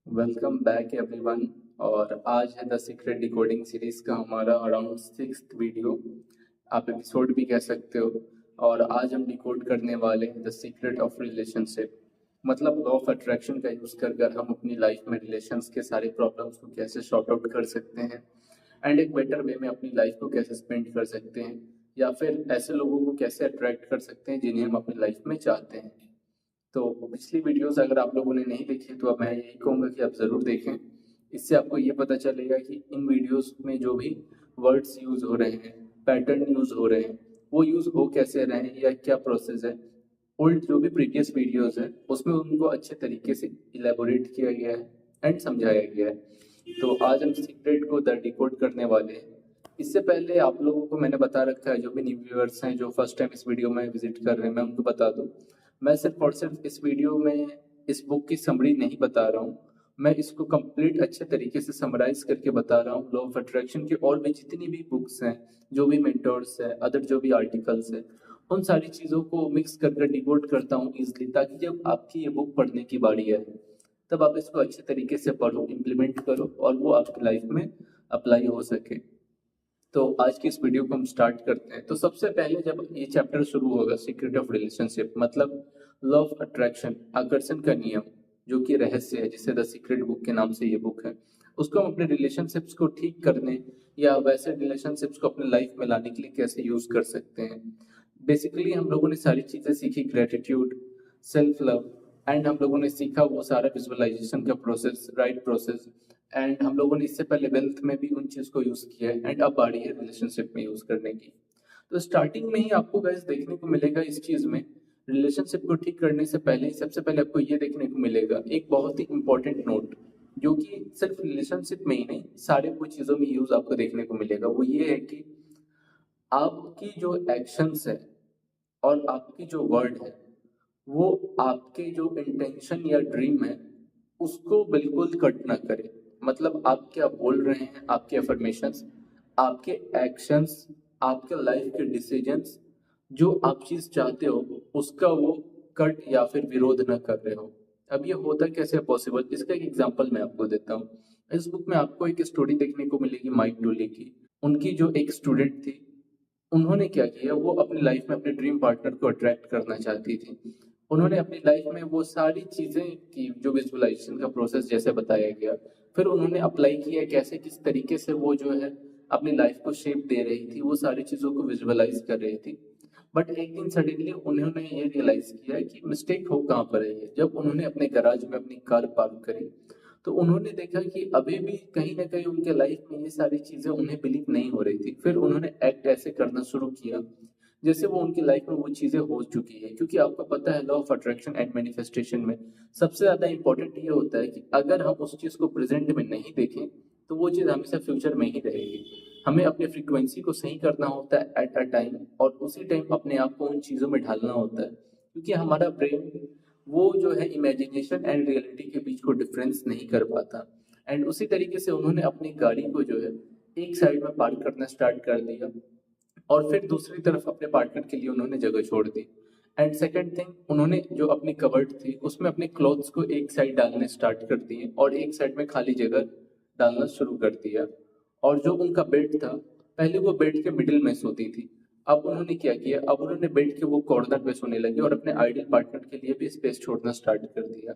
Welcome back everyone. और आज है द सीक्रेट डिकोडिंग सीरीज का हमारा अराउंड 6th वीडियो, आप एपिसोड भी कह सकते हो। और आज हम डिकोड करने वाले हैं द सीक्रेट ऑफ रिलेशनशिप, मतलब लॉ ऑफ अट्रैक्शन का यूज़ कर हम अपनी लाइफ में रिलेशंस के सारे प्रॉब्लम्स को कैसे सॉर्ट आउट कर सकते हैं एंड एक बेटर वे में अपनी लाइफ को कैसे स्पेंड कर सकते हैं, या फिर ऐसे लोगों को कैसे अट्रैक्ट कर सकते हैं जिन्हें हम अपनी लाइफ में चाहते हैं। तो पिछली वीडियोस अगर आप लोगों ने नहीं देखी तो अब मैं यही कहूँगा कि आप ज़रूर देखें। इससे आपको ये पता चलेगा कि इन वीडियोस में जो भी वर्ड्स यूज़ हो रहे हैं, पैटर्न यूज़ हो रहे हैं, वो यूज़ हो कैसे रहे हैं या क्या प्रोसेस है। ओल्ड जो भी प्रीवियस वीडियोस हैं उसमें उनको अच्छे तरीके से इलेबोरेट किया गया है एंड समझाया गया है। तो आज हम सीक्रेट को द डिकोड करने वाले हैं। इससे पहले आप लोगों को मैंने बता रखा है, जो भी न्यू व्यूअर्स हैं जो फर्स्ट टाइम इस वीडियो में विजिट कर रहे हैं, मैं उनको बता दूं, मैं सिर्फ और सिर्फ इस वीडियो में इस बुक की समरी नहीं बता रहा हूँ, मैं इसको कंप्लीट अच्छे तरीके से समराइज करके बता रहा हूँ। लॉ ऑफ अट्रैक्शन की और भी जितनी भी बुक्स हैं, जो भी मेंटर्स हैं, अदर जो भी आर्टिकल्स हैं, उन सारी चीज़ों को मिक्स कर डिकोड करता हूँ ईजिली, ताकि जब आपकी ये बुक पढ़ने की बारी है तब आप इसको अच्छे तरीके से पढ़ो, इम्प्लीमेंट करो और वो आपकी लाइफ में अप्लाई हो सके। तो आज की इस वीडियो को हम स्टार्ट करते हैं। तो सबसे पहले जब ये चैप्टर शुरू होगा, सीक्रेट ऑफ रिलेशनशिप मतलब लव ऑफ अट्रैक्शन, आकर्षण का नियम, जो कि रहस्य है, जिसे द सीक्रेट बुक के नाम से ये बुक है, उसको हम अपने रिलेशनशिप्स को ठीक करने या वैसे रिलेशनशिप्स को अपने लाइफ में लाने के लिए कैसे यूज कर सकते हैं। बेसिकली हम लोगों ने सारी चीजें सीखी, ग्रेटिट्यूड, सेल्फ लव, एंड हम लोगों ने सीखा वो सारा विजुअलाइजेशन का प्रोसेस, राइट प्रोसेस। एंड हम लोगों ने इससे पहले वेल्थ में भी उन चीज को यूज किया है एंड अब बारी है रिलेशनशिप में यूज करने की। तो स्टार्टिंग में ही आपको गाइस देखने को मिलेगा इस चीज में, रिलेशनशिप को ठीक करने से पहले ही सबसे पहले आपको ये देखने को मिलेगा एक बहुत ही इंपॉर्टेंट नोट, जो कि सिर्फ रिलेशनशिप में ही नहीं सारे कुछ चीजों में यूज आपको देखने को मिलेगा। वो ये है कि आपकी जो एक्शंस है और आपकी जो वर्ड है, वो आपके जो इंटेंशन या ड्रीम है उसको बिल्कुल कट ना करे। मतलब आप क्या बोल रहे हैं, आपके अफर्मेशंस, आपके एक्शंस, आपके लाइफ के डिसीजंस, जो आप चीज चाहते हो उसका वो कट या फिर विरोध ना कर रहे हो। अब ये होता कैसे पॉसिबल, इसका एक एग्जांपल मैं आपको देता हूँ। इस बुक में आपको एक स्टोरी देखने को मिलेगी माइक डोली की। उनकी जो एक स्टूडेंट थी, उन्होंने क्या किया, वो अपनी लाइफ में अपने ड्रीम पार्टनर को अट्रैक्ट करना चाहती थी। उन्होंने अपनी लाइफ में वो सारी चीजें की जो विजुअलाइजेशन का प्रोसेस जैसे बताया गया, फिर उन्होंने अप्लाई किया कैसे किस तरीके से वो जो है अपनी लाइफ को शेप दे रही थी, वो सारी चीजों को विजुअलाइज कर रही थी। बट एक दिन सडनली उन्होंने ये रियलाइज किया कि मिस्टेक हो कहाँ पर रही है। जब उन्होंने अपने गराज में अपनी कार पार्क करी तो उन्होंने देखा कि अभी भी कहीं ना कहीं उनके लाइफ में ये सारी चीजें उन्हें बिलीव नहीं हो रही थी। फिर उन्होंने एक्ट ऐसे करना शुरू किया जैसे वो उनकी लाइफ में वो चीजें हो चुकी है। क्योंकि आपको पता है law of attraction and manifestation में सबसे ज्यादा इंपॉर्टेंट ये होता है कि अगर हम उस चीज को प्रेजेंट में नहीं देखें तो वो चीज हमेशा फ्यूचर में ही रहेगी। हमें अपनी फ्रीक्वेंसी को सही करना होता है एट अ टाइम, और उसी टाइम अपने आप को उन चीजों में ढालना होता है। क्योंकि हमारा ब्रेन वो जो है इमेजिनेशन एंड रियलिटी के बीच को डिफरेंस नहीं कर पाता। एंड उसी तरीके से उन्होंने अपनी गाड़ी को जो है एक साइड में पार्क करना स्टार्ट कर दिया और फिर दूसरी तरफ अपने पार्टनर के लिए उन्होंने जगह छोड़ दी। एंड सेकंड थिंग, उन्होंने जो अपनी कवर्ड थी उसमें अपने क्लॉथ्स को एक साइड डालने स्टार्ट कर दिए और एक साइड में खाली जगह डालना शुरू कर दिया। और जो उनका बेड था, पहले वो बेड के मिडिल में सोती थी, अब उन्होंने क्या किया, अब उन्होंने बेड के वो कॉर्नर पे सोने लगी और अपने आइडियल पार्टनर के लिए भी स्पेस छोड़ना स्टार्ट कर दिया।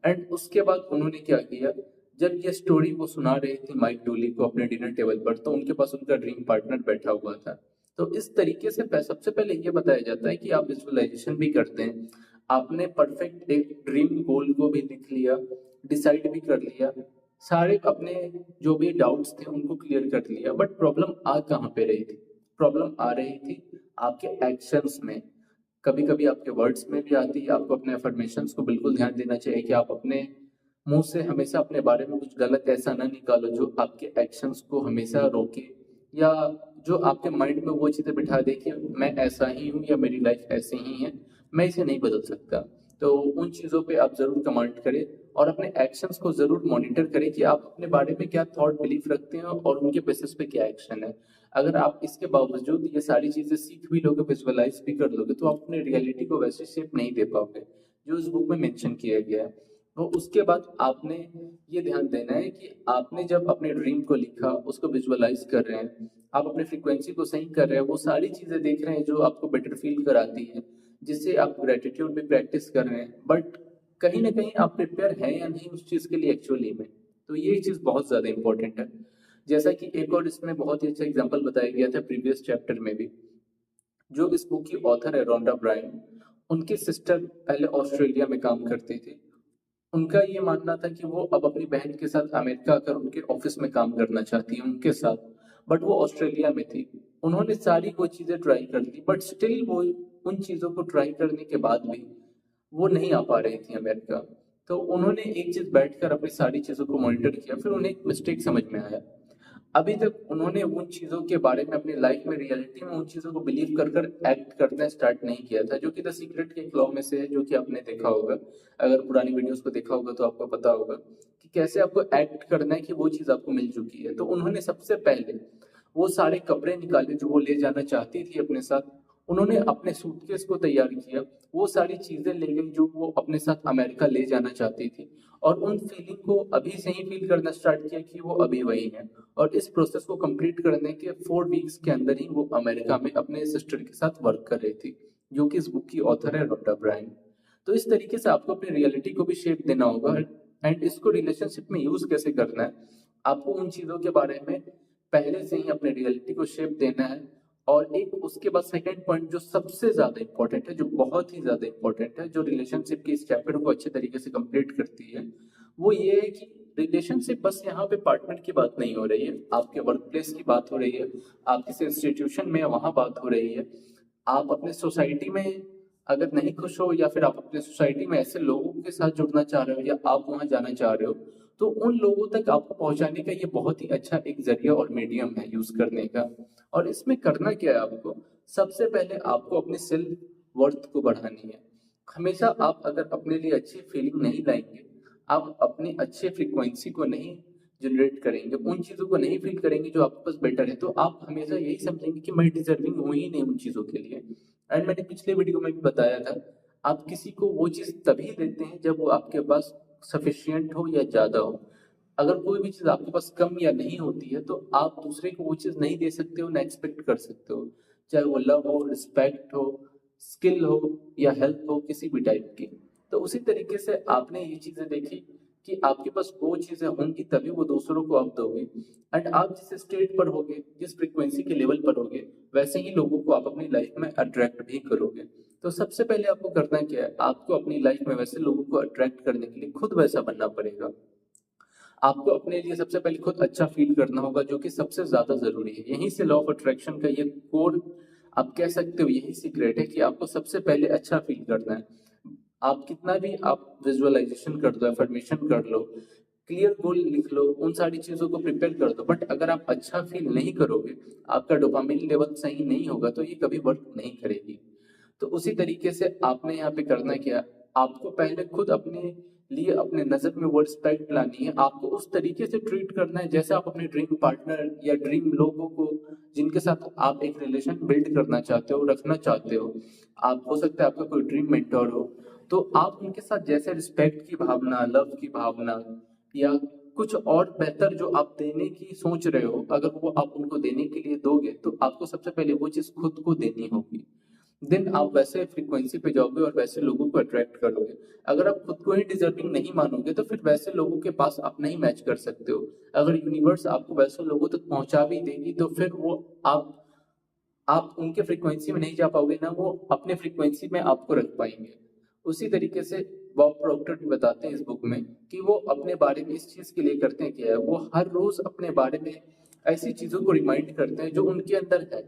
एंड उसके बाद उन्होंने क्या किया, जब ये स्टोरी वो सुना रही थी माइक डोली को अपने डिनर टेबल पर, तो उनके पास उनका ड्रीम पार्टनर बैठा हुआ था। तो इस तरीके से सबसे पहले ये बताया जाता है कि आप विजुअलाइजेशन भी करते हैं, आपने परफेक्ट एक ड्रीम गोल को भी लिख लिया, डिसाइड भी कर लिया, सारे अपने जो भी डाउट्स थे उनको क्लियर कर लिया, बट प्रॉब्लम आ कहाँ पे रही थी, प्रॉब्लम आ रही थी आपके एक्शंस में। कभी कभी आपके वर्ड्स में भी आती है। आपको अपने अफर्मेशंस को बिल्कुल ध्यान देना चाहिए कि आप अपने मुंह से हमेशा अपने बारे में कुछ गलत ऐसा ना निकालो जो आपके एक्शंस को हमेशा रोके, या जो आपके माइंड में वो चीजें बिठा दे कि मैं ऐसा ही हूँ या मेरी लाइफ ऐसी ही है, मैं इसे नहीं बदल सकता। तो उन चीजों पे आप जरूर कमांड करें और अपने एक्शंस को जरूर मॉनिटर करें कि आप अपने बारे में क्या थॉट बिलीफ रखते हैं और उनके बेसिस पे क्या एक्शन है। अगर आप इसके बावजूद ये सारी चीजें सीख भी लोगे, विजुअलाइज भी कर लोगे, तो आप अपने रियलिटी को वैसे शेप नहीं दे पाओगे जो इस बुक में मेंशन किया गया है। तो उसके बाद आपने ये ध्यान देना है कि आपने जब अपने ड्रीम को लिखा, उसको विजुअलाइज कर रहे हैं, आप अपनी फ्रीक्वेंसी को सही कर रहे हैं, वो सारी चीजें देख रहे हैं जो आपको बेटर फील कराती है, जिससे आप ग्रेटिट्यूड भी प्रैक्टिस कर रहे हैं, बट कहीं ना कहीं आप प्रिपेयर हैं या नहीं उस चीज के लिए एक्चुअली में। तो ये चीज बहुत ज्यादा इंपॉर्टेंट है। जैसा कि एक और इसमें बहुत ही अच्छा एग्जाम्पल बताया गया था प्रीवियस चैप्टर में भी, जो इस बुक की ऑथर है रोंडा ब्रायन, उनकी सिस्टर पहले ऑस्ट्रेलिया में काम करती थी। उनका ये मानना था कि वो अब अपनी बहन के साथ अमेरिका आकर उनके ऑफिस में काम करना चाहती है उनके साथ, बट वो ऑस्ट्रेलिया में थी। उन्होंने सारी वो चीजें ट्राई कर ली, बट स्टिल वो उन चीजों को ट्राई करने के बाद भी वो नहीं आ पा रही थी अमेरिका। तो उन्होंने एक चीज बैठकर अपनी सारी चीजों को मॉनिटर किया, फिर उन्हें एक मिस्टेक समझ में आया। अभी तक उन्होंने उन चीजों के बारे में अपनी लाइफ में रियलिटी में उन चीजों को बिलीव कर कर एक्ट करना स्टार्ट नहीं किया था, जो कि द सीक्रेट के लॉ में से है, जो कि आपने देखा होगा। अगर पुरानी वीडियोस को देखा होगा तो आपको पता होगा कि कैसे आपको एक्ट करना है कि वो चीज आपको मिल चुकी है। तो उन्होंने सबसे पहले वो सारे कपड़े निकाले जो वो ले जाना चाहती थी अपने साथ। उन्होंने अपने सूटकेस को तैयार किया, वो सारी चीजें ले गई जो वो अपने साथ अमेरिका ले जाना चाहती थी, और उन फीलिंग को अभी से ही फील करना स्टार्ट किया कि वो अभी वही है। और इस प्रोसेस को कंप्लीट करने के 4 वीक्स के अंदर ही वो अमेरिका में अपने सिस्टर के साथ वर्क कर रही थी, जो कि इस बुक की ऑथर है रोंडा ब्रायन। तो इस तरीके से आपको अपनी रियलिटी को भी शेप देना होगा, एंड इसको रिलेशनशिप में यूज कैसे करना है, आपको उन चीजों के बारे में पहले से ही अपने रियलिटी को शेप देना है। और एक उसके बाद सेकंड पॉइंट जो सबसे ज्यादा इंपॉर्टेंट है, जो बहुत ही ज्यादा इंपॉर्टेंट है, जो रिलेशनशिप के इस चैप्टर को अच्छे तरीके से कंप्लीट करती है, वो ये है कि रिलेशनशिप बस यहाँ पे पार्टनर की बात नहीं हो रही है, आपके वर्क प्लेस की बात हो रही है, आप किसी इंस्टीट्यूशन में वहां बात हो रही है, आप अपने सोसाइटी में अगर नहीं खुश हो, या फिर आप अपने सोसाइटी में ऐसे लोगों के साथ जुड़ना चाह रहे हो, या आप वहां जाना चाह रहे हो, तो उन लोगों तक आपको पहुंचाने का ये बहुत ही अच्छा एक जरिया और मीडियम है यूज करने का। और इसमें करना क्या है, आपको सबसे पहले आपको अपने सेल्फ वर्थ को बढ़ानी है। हमेशा आप अगर अपने लिए अच्छी फीलिंग नहीं लाएंगे, आप अपनी अच्छे फ्रीक्वेंसी को नहीं जनरेट करेंगे, उन चीजों को नहीं फील करेंगे जो आपके पास बेटर है, तो आप हमेशा यही समझेंगे कि मैं डिजर्विंग हूं ही नहीं उन चीजों के लिए। एंड मैंने पिछले वीडियो में भी बताया था, आप किसी को वो चीज तभी देते हैं जब वो आपके पास सफिशियंट हो या ज्यादा हो। अगर कोई भी चीज आपके पास कम या नहीं होती है, तो आप दूसरे को वो चीज नहीं दे सकते हो, ना एक्सपेक्ट कर सकते हो, चाहे वो लव हो, रिस्पेक्ट हो, स्किल हो, या हेल्प हो, किसी भी टाइप की। तो उसी तरीके से आपने ये चीजें देखी कि आपके पास वो चीजें होंगी तभी वो दूसरों को आप दोगे। एंड आप जिस स्टेट पर होगे, जिस फ्रीक्वेंसी के लेवल पर होगे, वैसे ही लोगों को आप अपनी लाइफ में अट्रैक्ट भी करोगे। तो सबसे पहले आपको करना क्या है, आपको अपनी लाइफ में वैसे लोगों को अट्रैक्ट करने के लिए खुद वैसा बनना पड़ेगा। आपको अपने लिए सबसे पहले खुद अच्छा फील करना होगा, जो कि सबसे ज्यादा जरूरी है। यहीं से लॉ ऑफ अट्रैक्शन का ये कोर आप कह सकते हो, यही सीक्रेट है कि आपको सबसे पहले अच्छा फील करना है। आप कितना भी आप विजुअलाइजेशन कर दो, एफर्मेशन कर लो, क्लियर गोल लिख लो, उन सारी चीजों को प्रिपेयर कर दो, बट अगर आप अच्छा फील नहीं करोगे, आपका डोपामिन लेवल सही नहीं होगा, तो ये कभी वर्क नहीं करेगी। तो उसी तरीके से आपने यहाँ पे करना क्या, आपको पहले खुद अपने लिए अपने नजर में वो रिस्पेक्ट लानी है। आपको उस तरीके से ट्रीट करना है जैसे आप अपने ड्रीम पार्टनर या ड्रीम लोगों को, जिनके साथ आप एक रिलेशन बिल्ड करना चाहते हो, रखना चाहते हो, आप हो सकता है आपका कोई ड्रीम मेंटोर हो, तो आप उनके साथ जैसे रिस्पेक्ट की भावना, लव की भावना, या कुछ और बेहतर जो आप देने की सोच रहे हो, अगर वो आप उनको देने के लिए दोगे, तो आपको सबसे पहले वो चीज खुद को देनी होगी। देन आप वैसे फ्रीक्वेंसी पे जाओगे और वैसे लोगों को अट्रैक्ट करोगे। अगर आप खुद को ही डिजर्विंग नहीं मानोगे, तो फिर वैसे लोगों के पास आप नहीं मैच कर सकते हो। अगर यूनिवर्स आपको वैसे लोगों तक पहुंचा भी देगी, तो फिर वो आप उनके फ्रीक्वेंसी में नहीं जा पाओगे, ना वो अपने फ्रीक्वेंसी में आपको रख पाएंगे। उसी तरीके से बॉब प्रॉक्टर भी बताते हैं इस बुक में कि वो अपने बारे में इस चीज के लिए करते हैं क्या है, वो हर रोज अपने बारे में ऐसी चीजों को रिमाइंड करते हैं जो उनके अंदर है,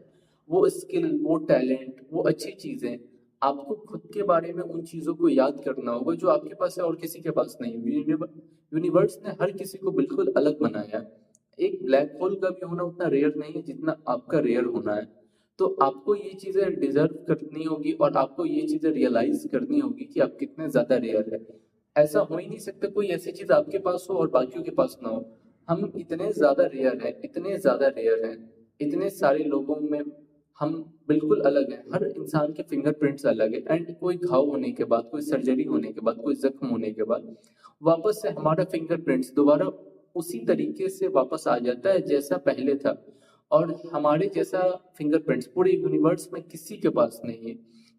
वो स्किल, वो टैलेंट, वो अच्छी चीजें। आपको खुद के बारे में उन चीजों को याद करना होगा जो आपके पास है और किसी के पास नहीं। यूनिवर्स ने हर किसी को बिल्कुल अलग बनाया है। एक ब्लैक होल का भी होना उतना रेयर नहीं है जितना आपका रेयर होना है। तो आपको ये चीजें डिजर्व करनी होगी, और आपको ये चीजें रियलाइज करनी होगी कि आप कितने ज्यादा रेयर है। ऐसा हो ही नहीं सकता कोई ऐसी चीज आपके पास हो और बाकियों के पास ना हो। हम इतने ज्यादा रेयर हैं, इतने ज्यादा रेयर हैं, इतने सारे लोगों में हम बिल्कुल अलग हैं, हर इंसान के फिंगरप्रिंट्स अलग है। एंड कोई घाव होने के बाद, कोई सर्जरी होने के बाद, कोई जख्म होने के बाद वापस से हमारा फिंगरप्रिंट्स दोबारा उसी तरीके से वापस आ जाता है जैसा पहले था। और हमारे जैसा फिंगरप्रिंट्स पूरे यूनिवर्स में किसी के पास नहीं है।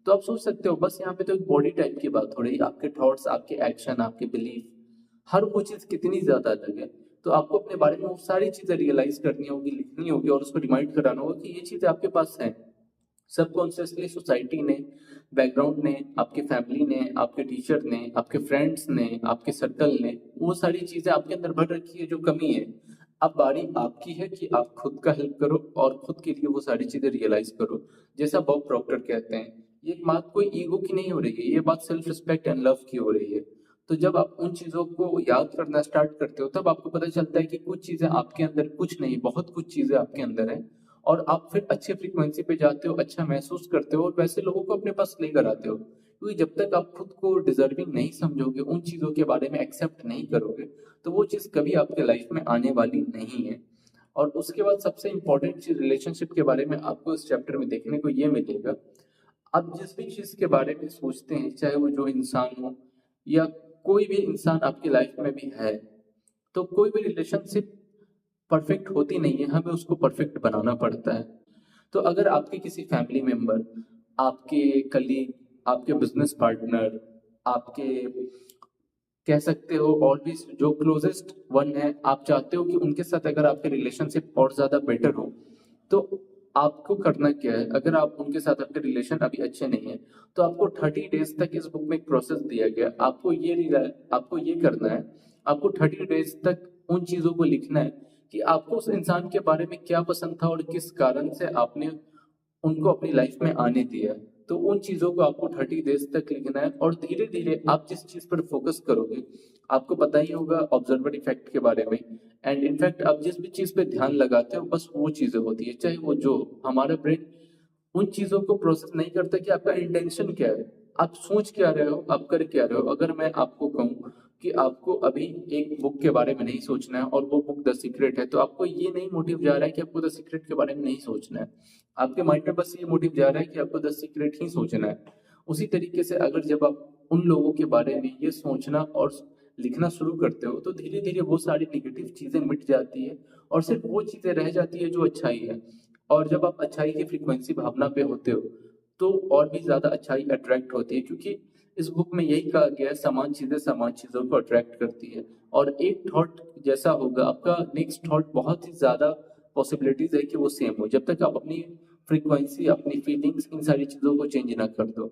तो आप सोच सकते हो, बस यहाँ पे तो एक बॉडी टाइप की बात हो रही है, आपके थॉट्स, आपके एक्शन, आपके बिलीफ, हर वो चीज कितनी ज्यादा अलग है। तो आपको अपने बारे में वो सारी चीजें रियलाइज करनी होगी, लिखनी होगी और उसको रिमाइंड कराना होगा कि ये चीजें आपके पास हैं। सबकॉन्शियसली सोसाइटी ने, बैकग्राउंड ने, आपके फैमिली ने, आपके टीचर ने, आपके फ्रेंड्स ने, आपके सर्कल ने, वो सारी चीजें आपके अंदर भर रखी है जो कमी है। अब बारी आपकी है कि आप खुद का हेल्प करो और खुद के लिए वो सारी चीजें रियलाइज करो। जैसा बॉब प्रॉक्टर कहते हैं, ये बात कोई ईगो की नहीं हो रही है, ये बात सेल्फ रिस्पेक्ट एंड लव की हो रही है। तो जब आप उन चीजों को याद करना स्टार्ट करते हो तब आपको पता चलता है कि कुछ चीजें आपके अंदर, कुछ नहीं बहुत कुछ चीजें आपके अंदर है। और आप फिर अच्छे फ्रीक्वेंसी पे जाते हो, अच्छा महसूस करते हो और वैसे लोगों को अपने पास लेकर आते हो। क्योंकि जब तक आप खुद को डिजर्विंग नहीं समझोगे, उन चीजों के बारे में एक्सेप्ट नहीं करोगे, तो वो चीज कभी आपके लाइफ में आने वाली नहीं है। और उसके बाद सबसे इंपॉर्टेंट चीज रिलेशनशिप के बारे में आपको इस चैप्टर में देखने को ये मिलेगा। आप जिस भी चीज के बारे में सोचते हैं, चाहे वो जो इंसान हो या कोई भी इंसान आपकी लाइफ में भी है, तो कोई भी रिलेशनशिप परफेक्ट होती नहीं है, हमें उसको परफेक्ट बनाना पड़ता है। तो अगर आपके किसी फैमिली मेंबर, आपके कलीग, आपके बिजनेस पार्टनर, आपके कह सकते हो और भी जो क्लोजेस्ट वन है, आप चाहते हो कि उनके साथ अगर आपके रिलेशनशिप और ज्यादा बेटर हो, तो आपको करना क्या है? अगर आप उनके साथ, आपके रिलेशन अभी अच्छे नहीं है, तो आपको 30 डेज तक, इस बुक में एक प्रोसेस दिया गया, आपको ये करना है। आपको 30 डेज तक उन चीजों को लिखना है कि आपको उस इंसान के बारे में क्या पसंद था और किस कारण से आपने उनको अपनी लाइफ में आने दिया। तो उन चीजों को आपको 30 डेज तक लिखना है और धीरे धीरे आप जिस चीज पर फोकस करोगे, आपको पता ही होगा ऑब्जर्वर इफेक्ट के बारे में। एंड इनफैक्ट आप जिस भी चीज पे ध्यान लगाते हो, बस वो चीजें होती है, चाहे वो जो, हमारा ब्रेन उन चीजों को प्रोसेस नहीं करता कि आपका इंटेंशन क्या है, आप सोच क्या रहे हो, आप कर क्या रहे हो। अगर मैं आपको कहूँ कि आपको अभी एक बुक के बारे में नहीं सोचना है और वो बुक द सीक्रेट है, तो आपको ये नहीं मोटिव जा रहा है कि आपको द सीक्रेट के बारे में नहीं सोचना है, आपके माइंड में बस ये मोटिव जा रहा है कि आपको द सीक्रेट ही सोचना है। उसी तरीके से अगर जब आप उन लोगों के बारे में ये सोचना और लिखना शुरू करते हो, तो धीरे धीरे वो सारी निगेटिव चीजें मिट जाती है और सिर्फ वो चीजें रह जाती है जो अच्छाई है। और जब आप अच्छाई की फ्रीक्वेंसी, भावना पे होते हो, तो और भी ज्यादा अच्छाई अट्रैक्ट होती है। क्योंकि इस बुक में यही कहा गया है, समान चीजों को अट्रैक्ट करती है। और एक थॉट जैसा होगा, आपका नेक्स्ट थॉट बहुत ही ज्यादा पॉसिबिलिटीज है कि वो सेम हो, जब तक आप अपनी फ्रीक्वेंसी, अपनी फीलिंग्स, इन सारी चीजों को चेंज ना कर दो।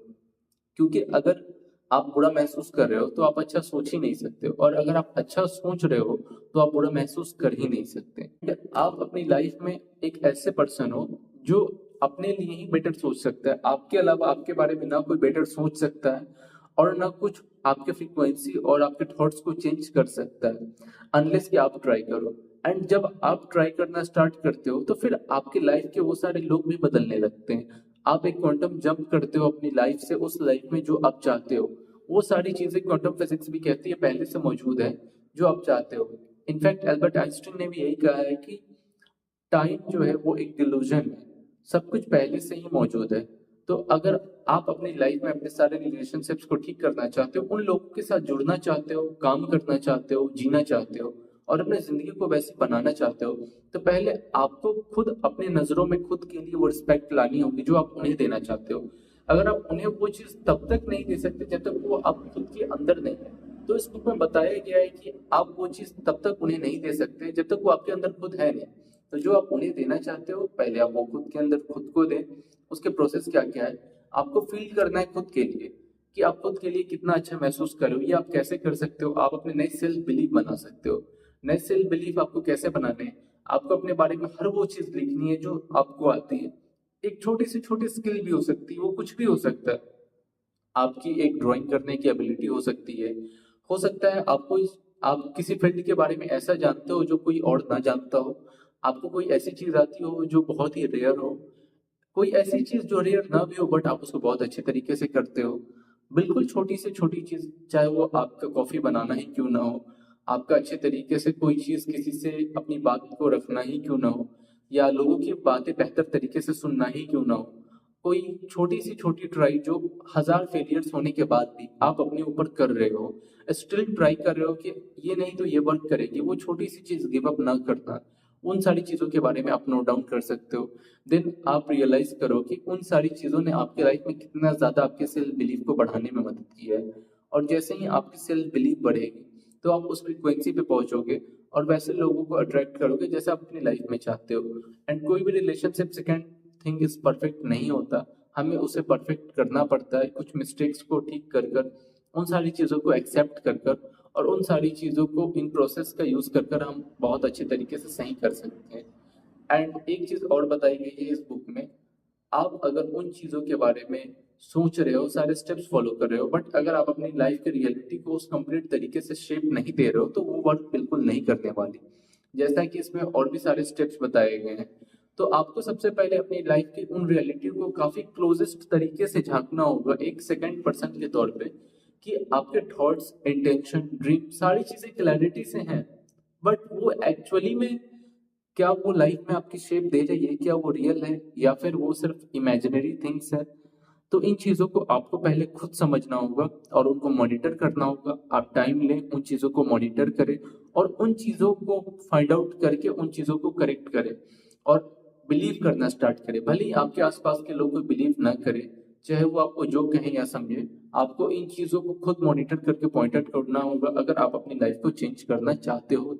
क्योंकि अगर आप बुरा महसूस कर रहे हो तो आप अच्छा सोच ही नहीं सकते हो, और अगर आप अच्छा सोच रहे हो तो आप बुरा महसूस कर ही नहीं सकते। आप अपनी लाइफ में एक ऐसे पर्सन हो जो अपने लिए ही बेटर सोच सकता है, आपके अलावा आपके बारे में ना कोई बेटर सोच सकता है और ना कुछ आपके फ्रीक्वेंसी और आपके थॉट्स को चेंज कर सकता है, अनलेस कि आप ट्राई करो। एंड जब आप ट्राई करना स्टार्ट करते हो, तो फिर आपकी लाइफ के वो सारे लोग भी बदलने लगते हैं। आप एक क्वांटम जंप करते हो अपनी लाइफ से उस लाइफ में जो आप चाहते हो। वो सारी चीजें क्वांटम फिजिक्स भी कहती है पहले से मौजूद है, जो आप चाहते हो। इनफैक्ट एल्बर्ट आइंस्टीन ने भी यही कहा है कि टाइम जो है वो एक डिल्यूजन है, सब कुछ पहले से ही मौजूद है। तो अगर आप अपनी लाइफ में अपने सारे रिलेशनशिप्स को ठीक करना चाहते हो, उन लोगों के साथ जुड़ना चाहते हो, काम करना चाहते हो, जीना चाहते हो और अपनी जिंदगी को वैसे बनाना चाहते हो, तो पहले आपको खुद अपनी नजरों में खुद के लिए वो रिस्पेक्ट लानी होगी जो आप उन्हें देना चाहते हो। अगर आप उन्हें वो चीज तब तक नहीं दे सकते जब तक वो आप खुद के अंदर नहीं है। तो इस बुक में बताया गया है कि आप वो चीज तब तक उन्हें नहीं दे सकते जब तक वो आपके अंदर खुद है नहीं। तो जो आप उन्हें देना चाहते हो, पहले आप वो खुद के अंदर खुद को दें। उसके प्रोसेस क्या क्या है, आपको फील करना है खुद के लिए कि आप खुद के लिए कितना अच्छा महसूस कर रहे हो। ये आप कैसे कर सकते हो, आप अपने नए सेल्फ बिलीफ बना सकते हो। नए सेल्फ बिलीफ आपको कैसे बनाने हैं, आपको अपने बारे में हर वो चीज लिखनी है जो आपको आती है। एक छोटी सी छोटी स्किल भी हो सकती है, वो कुछ भी हो सकता है। आपकी एक ड्राइंग करने की एबिलिटी हो सकती है, हो सकता है आप किसी फील्ड के बारे में ऐसा जानते हो जो कोई और ना जानता हो, आपको कोई ऐसी चीज आती हो जो बहुत ही रेयर हो, कोई ऐसी चीज जो रेयर ना भी हो बट आप उसको बहुत अच्छे तरीके से करते हो। बिल्कुल छोटी से छोटी चीज, चाहे वो आपका कॉफी बनाना ही क्यों ना हो, आपका अच्छे तरीके से कोई चीज किसी से अपनी बात को रखना ही क्यों ना हो, या लोगों की बातें बेहतर तरीके से सुनना ही क्यों ना हो, कोई छोटी सी छोटी ट्राई जो 1000 फेलियर्स होने के बाद भी आप अपने ऊपर कर रहे हो, स्टिल ट्राई कर रहे हो कि ये नहीं तो ये वर्क करेगी, वो छोटी सी चीज गिव अप ना करना, उन सारी चीजों के बारे में आप नोट डाउन कर सकते हो। देन आप रियलाइज करो कि उन सारी चीजों ने आपके लाइफ में कितना ज्यादा आपके सेल्फ बिलीव को बढ़ाने में मदद की है। और जैसे ही आपकी सेल्फ बिलीव बढ़ेगी तो आप उस फ्रिक्वेंसी पे पहुंचोगे और वैसे लोगों को अट्रैक्ट करोगे जैसे आप अपनी लाइफ में चाहते हो। एंड कोई भी relationship second thing is perfect नहीं होता, हमें उसे परफेक्ट करना पड़ता है, कुछ मिस्टेक्स को ठीक कर कर, उन सारी चीज़ों को एक्सेप्ट कर कर और उन सारी चीज़ों को इन प्रोसेस का यूज़ कर कर हम बहुत अच्छे तरीके से सही कर सकते हैं। एंड एक चीज़ और बताई गई है इस बुक में, आप अगर उन चीज़ों के बारे में सोच रहे हो, सारे स्टेप्स फॉलो कर रहे हो, बट अगर आप अपनी लाइफ की रियलिटी को उस कंप्लीट तरीके से शेप नहीं दे रहे हो तो वो वर्क बिल्कुल नहीं करने वाली। जैसा कि इसमें और भी सारे स्टेप्स बताए गए हैं, तो आपको सबसे पहले अपनी लाइफ की उन रियलिटी को काफी क्लोजेस्ट तरीके से झांकना होगा, एक सेकंड पर्सन के तौर पे, कि आपके थॉट्स, इंटेंशन, ड्रीम सारी चीजें क्लैरिटी से हैं, बट वो एक्चुअली में क्या वो लाइफ में आपकी शेप दे रही है, क्या वो रियल है या फिर वो सिर्फ इमेजिनरी थिंग्स है। तो इन चीजों को आपको पहले खुद समझना होगा और उनको मॉनिटर करना होगा। आप टाइम लें, उन चीजों को मॉनिटर करें और उन चीजों को फाइंड आउट करके उन चीजों को करेक्ट करें और बिलीव करना स्टार्ट करें। भले ही आपके आसपास के लोग बिलीव ना करें, चाहे वो आपको जो कहें या समझे, आपको इन चीजों को खुद मॉनिटर करके पॉइंट आउट करना होगा अगर आप अपनी लाइफ को चेंज करना चाहते हो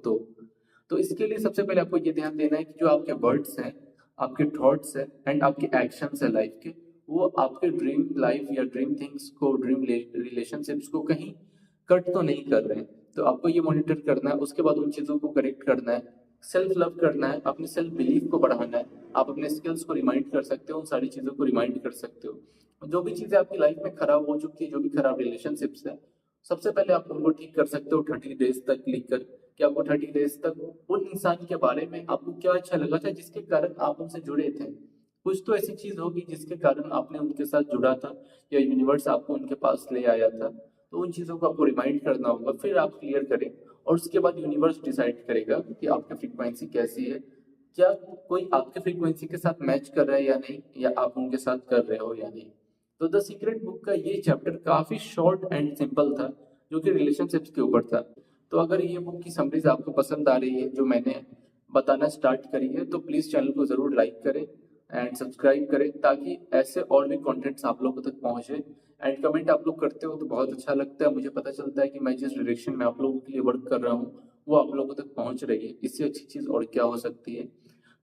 तो इसके लिए सबसे पहले आपको ये ध्यान देना है कि जो आपके वर्ड्स हैं, आपके थॉट्स हैं एंड आपके एक्शंस है लाइफ के, वो आपके ड्रीम लाइफ या ड्रीम थिंग्स को, ड्रीम रिलेशनशिप्स को कहीं कट तो नहीं कर रहे हैं। तो आपको ये मॉनिटर करना है, उसके बाद उन चीज़ों को करेक्ट करना है, सेल्फ लव करना है, अपने सेल्फ बिलीव को बढ़ाना है। आप अपने स्किल्स को रिमाइंड कर सकते हो, उन सारी चीज़ों को रिमाइंड कर सकते हो। जो भी चीज़ें आपकी लाइफ में खराब हो चुकी है, जो भी खराब रिलेशनशिप्स है, सबसे पहले आप उनको ठीक कर सकते हो 30 डेज तक लिखकर, कि आपको 30 डेज तक उन इंसान के बारे में आपको क्या अच्छा लगा था जिसके कारण आप उनसे जुड़े थे। कुछ तो ऐसी चीज होगी जिसके कारण आपने उनके साथ जुड़ा था या यूनिवर्स आपको उनके पास ले आया था, तो उन चीजों को आपको रिमाइंड करना होगा, फिर आप क्लियर करें और उसके बाद यूनिवर्स डिसाइड करेगा कि आपकी फ्रीक्वेंसी कैसी है, क्या कोई आपके फ्रीक्वेंसी के साथ मैच कर रहा है या नहीं, या आप उनके साथ कर रहे हो या नहीं। तो द सीक्रेट बुक का ये चैप्टर काफी शॉर्ट एंड सिंपल था, जो कि रिलेशनशिप्स के ऊपर था। तो अगर ये बुक की समरीज आपको पसंद आ रही है जो मैंने बताना स्टार्ट करी है, तो प्लीज़ चैनल को ज़रूर लाइक करें एंड सब्सक्राइब करें ताकि ऐसे और भी कंटेंट्स आप लोगों तक पहुंचे। एंड कमेंट आप लोग करते हो तो बहुत अच्छा लगता है, मुझे पता चलता है कि मैं जिस डायरेक्शन में आप लोगों के लिए वर्क कर रहा हूँ वो आप लोगों तक पहुंच रही है। इससे अच्छी चीज़ और क्या हो सकती है।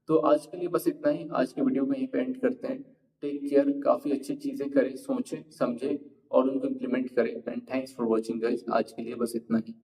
तो आज के लिए बस इतना ही, आज के वीडियो में यहीं पे एंड करते हैं। टेक केयर, काफ़ी अच्छी चीज़ें करें, सोचें समझें और उनको इम्प्लीमेंट करें। And thanks for watching guys, आज के लिए बस इतना ही।